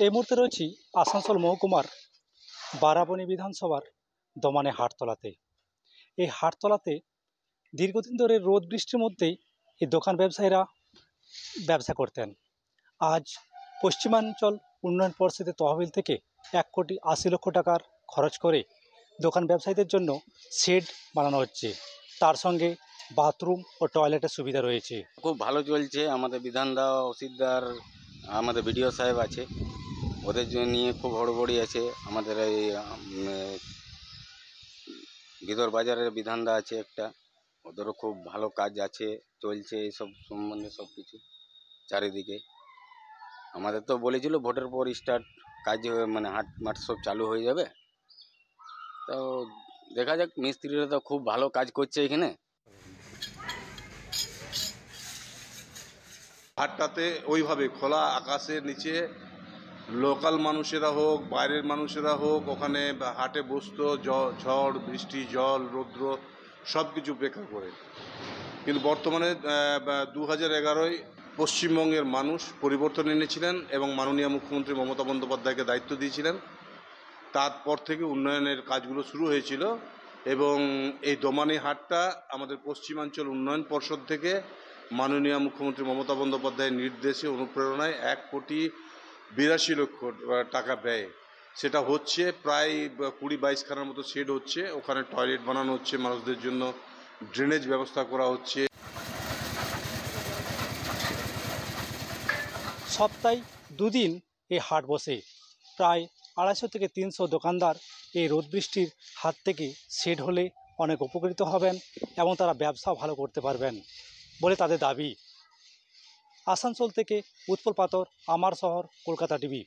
এই মুহূর্তে রয়েছি আসানসোল মহকুমার বারাবণী বিধানসভার দমানে হাটতলাতে। এই হাটতলাতে দীর্ঘদিন ধরে রোদ বৃষ্টির মধ্যেই এই দোকান ব্যবসায়ীরা ব্যবসা করতেন। আজ পশ্চিমাঞ্চল উন্নয়ন পর্ষদের তহবিল থেকে 1,80,00,000 টাকার খরচ করে দোকান ব্যবসায়ীদের জন্য শেড বানানো হচ্ছে। তার সঙ্গে বাথরুম ও টয়লেটের সুবিধা রয়েছে। খুব ভালো চলছে। আমাদের বিধানদা অসিদ্দার আমাদের বিডিও সাহেব আছে, ওদের জন্য নিয়ে খুব হড়বড়ি আছে। আমাদের এই গিদর বাজারের বিধানদা আছে একটা, ওদেরও খুব ভালো কাজ আছে, চলছে এইসব সম্বন্ধে সব কিছু চারিদিকে। আমাদের তো বলেছিল ভোটের পর স্টার্ট কাজ, মানে হাট মাঠ সব চালু হয়ে যাবে। তো দেখা যাক, মিস্ত্রিরা তো খুব ভালো কাজ করছে এখানে। হাটটাতে ওইভাবে খোলা আকাশের নিচে লোকাল মানুষেরা হোক, বাইরের মানুষেরা হোক, ওখানে হাটে বসতো ঝড় বৃষ্টি, জল, রৌদ্র সব কিছু উপেক্ষা করে। কিন্তু বর্তমানে 2011-য় পশ্চিমবঙ্গের মানুষ পরিবর্তন এনেছিলেন এবং মাননীয় মুখ্যমন্ত্রী মমতা বন্দ্যোপাধ্যায়কে দায়িত্ব দিয়েছিলেন। তারপর থেকে উন্নয়নের কাজগুলো শুরু হয়েছিল এবং এই দোমানি হাটটা আমাদের পশ্চিমাঞ্চল উন্নয়ন পর্ষদ থেকে মাননীয় মুখ্যমন্ত্রী মমতা বন্দ্যোপাধ্যায়ের নির্দেশে অনুপ্রেরণায় 1,82,00,000 টাকা ব্যয় সেটা হচ্ছে। প্রায় 20-22 খানার মতো শেড হচ্ছে, ওখানে টয়লেট বানানো হচ্ছে, মানুষদের জন্য ড্রেনেজ ব্যবস্থা করা হচ্ছে। সপ্তাহে 2 দিন এই হাট বসে। প্রায় 250 থেকে 300 দোকানদার এই রোদ বৃষ্টির হাত থেকে শেড হলে অনেক উপকৃত হবেন এবং তারা ব্যবসাও ভালো করতে পারবেন বলে তাদের দাবি। আসানসোল থেকে উৎপল পাথর, আমার শহর, কলকাতা টিভি।